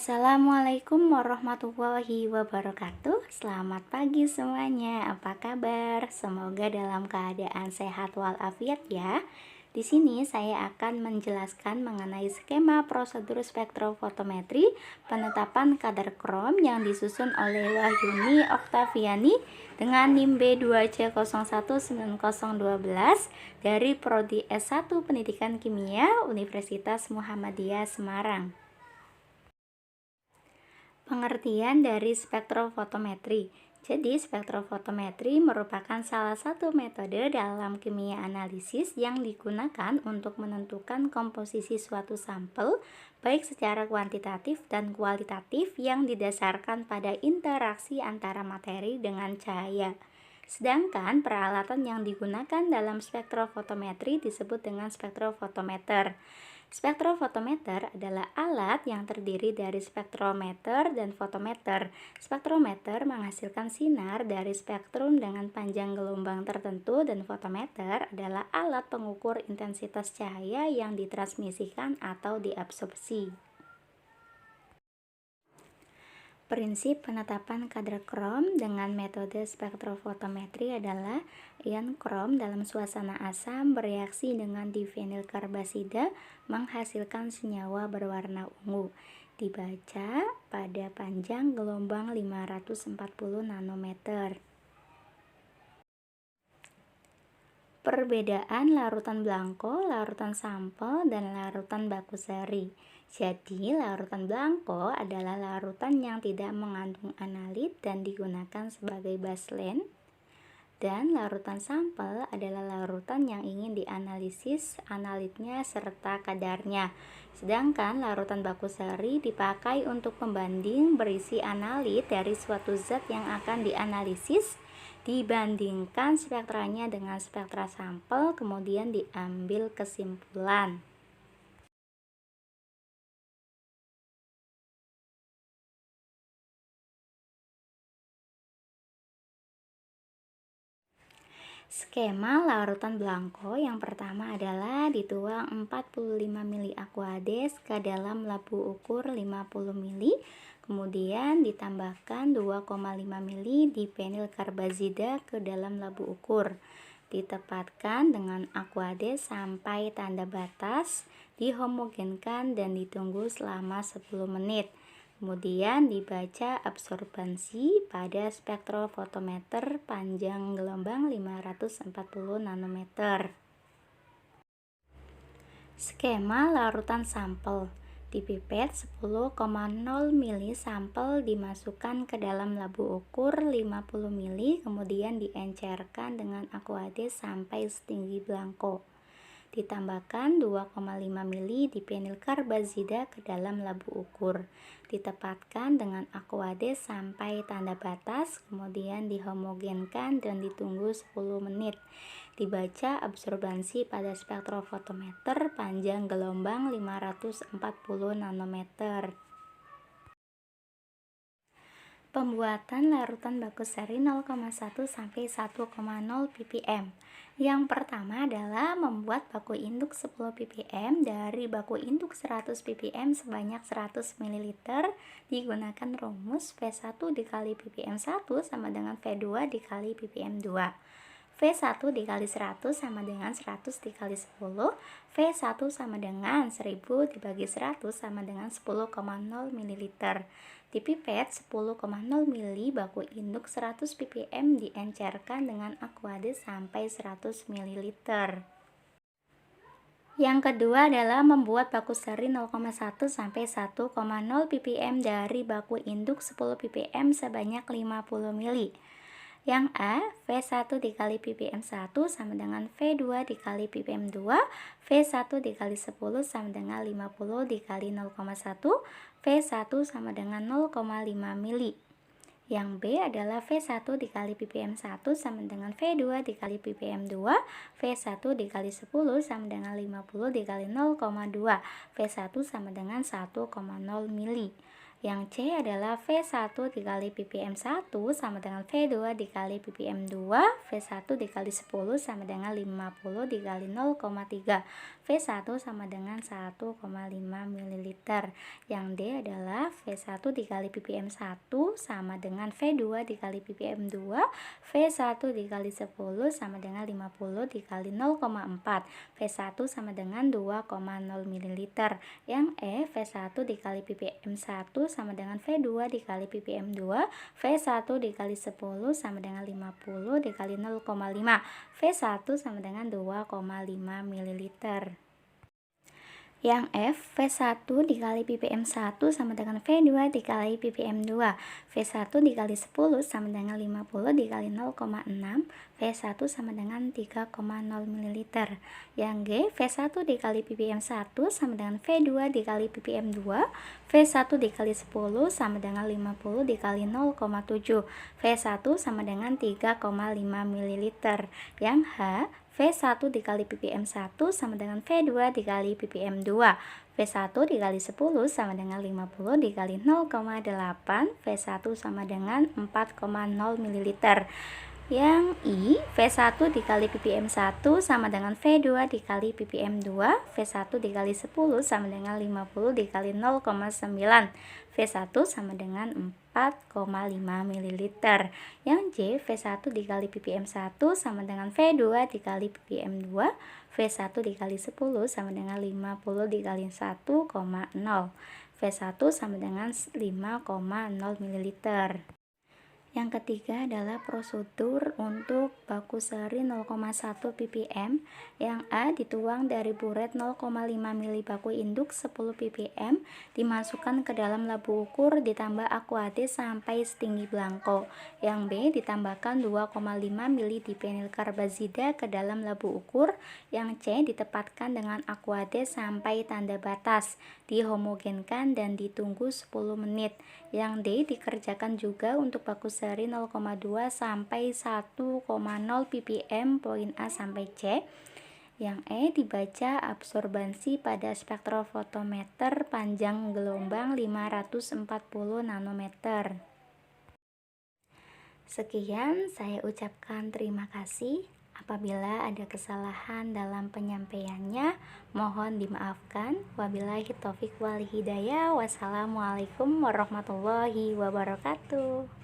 Assalamualaikum warahmatullahi wabarakatuh. Selamat pagi semuanya. Apa kabar? Semoga dalam keadaan sehat walafiat ya. Di sini saya akan menjelaskan mengenai skema prosedur spektrofotometri penetapan kadar krom yang disusun oleh Wahyuni Oktaviani dengan NIM B2C019012 dari Prodi S1 Pendidikan Kimia Universitas Muhammadiyah Semarang. Pengertian dari spektrofotometri. Jadi, spektrofotometri merupakan salah satu metode dalam kimia analisis yang digunakan untuk menentukan komposisi suatu sampel, baik secara kuantitatif dan kualitatif yang didasarkan pada interaksi antara materi dengan cahaya. Sedangkan peralatan yang digunakan dalam spektrofotometri disebut dengan spektrofotometer. Spektrofotometer adalah alat yang terdiri dari spektrometer dan fotometer. Spektrometer menghasilkan sinar dari spektrum dengan panjang gelombang tertentu dan fotometer adalah alat pengukur intensitas cahaya yang ditransmisikan atau diabsorpsi. Prinsip penetapan kadar krom dengan metode spektrofotometri adalah ion krom dalam suasana asam bereaksi dengan difenil karbasida menghasilkan senyawa berwarna ungu. Dibaca pada panjang gelombang 540 nanometer. Perbedaan larutan blanko, larutan sampel, dan larutan baku seri. Jadi, larutan blanko adalah larutan yang tidak mengandung analit dan digunakan sebagai baseline. Dan larutan sampel adalah larutan yang ingin dianalisis analitnya serta kadarnya. Sedangkan larutan baku seri dipakai untuk pembanding berisi analit dari suatu zat yang akan dianalisis, dibandingkan spektranya dengan spektra sampel, kemudian diambil kesimpulan. Skema larutan blanko yang pertama adalah dituang 45 mili aquades ke dalam labu ukur 50 mili, kemudian ditambahkan 2,5 mili difenil karbazida ke dalam labu ukur. Ditepatkan dengan aquades sampai tanda batas, dihomogenkan dan ditunggu selama 10 menit. Kemudian dibaca absorbansi pada spektrofotometer panjang gelombang 540 nanometer. Skema larutan sampel. Di pipet 10,0 mili sampel dimasukkan ke dalam labu ukur 50 mili, kemudian diencerkan dengan aquades sampai setinggi blanko. Ditambahkan 2,5 mili difenil karbazida ke dalam labu ukur. Ditepatkan dengan aquades sampai tanda batas, kemudian dihomogenkan dan ditunggu 10 menit. Dibaca absorbansi pada spektrofotometer panjang gelombang 540 nanometer. Pembuatan larutan baku seri 0,1 sampai 1,0 ppm. Yang pertama adalah membuat baku induk 10 ppm dari baku induk 100 ppm sebanyak 100 ml. Digunakan rumus V1 dikali ppm 1 sama dengan V2 dikali ppm 2. V1 dikali 100 sama dengan 100 dikali 10. V1 sama dengan 1000 dibagi 100 sama dengan 10,0 ml. Di pipet 10,0 mili baku induk 100 ppm diencerkan dengan aquades sampai 100 ml. Yang kedua adalah membuat baku seri 0,1 sampai 1,0 ppm dari baku induk 10 ppm sebanyak 50 mili. Yang A, V1 dikali ppm 1 sama dengan V2 dikali ppm 2, V1 dikali 10 sama dengan 50 dikali 0,1, V1 sama dengan 0,5 mili. Yang B adalah V1 dikali ppm 1 sama dengan V2 dikali ppm 2, V1 dikali 10 sama dengan 50 dikali 0,2, V1 sama dengan 1,0 mili. Yang C adalah V1 dikali ppm1 sama dengan V2 dikali ppm2, V1 dikali 10 sama dengan 50 dikali 0,3, V1 sama dengan 1,5 ml. Yang D adalah V1 dikali ppm1 sama dengan V2 dikali ppm2, V1 dikali 10 sama dengan 50 dikali 0,4, V1 sama dengan 2,0 ml. Yang E, V1 dikali ppm1 sama dengan V2 dikali ppm2, V1 dikali 10 sama dengan 50 dikali 0,5, V1 sama dengan 2,5 ml. Yang F, V1 dikali ppm1 sama dengan V2 dikali ppm2, V1 dikali 10 sama dengan 50 dikali 0,6, V1 sama dengan 3,0 ml. Yang G, V1 dikali ppm1 sama dengan V2 dikali ppm2, V1 dikali 10 sama dengan 50 dikali 0,7, V1 sama dengan 3,5 ml. Yang H, V1 dikali ppm1 sama dengan V2 dikali ppm2, V1 dikali 10 sama dengan 50 dikali 0,8, V1 sama dengan 4,0 ml. Yang I, V1 dikali ppm1 sama dengan V2 dikali ppm2, V1 dikali 10 sama dengan 50 dikali 0,9, V1 sama dengan 4,5 ml. Yang J, V1 dikali ppm1 sama dengan V2 dikali ppm2, V1 dikali 10 sama dengan 50 dikali 1,0, V1 sama dengan 5,0 ml. Yang ketiga adalah prosedur untuk baku seri 0,1 ppm. Yang A, dituang dari buret 0,5 ml baku induk 10 ppm, dimasukkan ke dalam labu ukur ditambah aquades sampai setinggi belangko. Yang B, ditambahkan 2,5 ml dipenil karbazida ke dalam labu ukur. Yang C, ditepatkan dengan aquades sampai tanda batas, dihomogenkan dan ditunggu 10 menit. Yang D, dikerjakan juga untuk baku seri 0,2 sampai 1,0 ppm poin A sampai C. Yang E, dibaca absorbansi pada spektrofotometer panjang gelombang 540 nanometer. Sekian, saya ucapkan terima kasih. Apabila ada kesalahan dalam penyampaiannya, mohon dimaafkan. Wabillahi taufiq wal hidayah. Wassalamualaikum warahmatullahi wabarakatuh.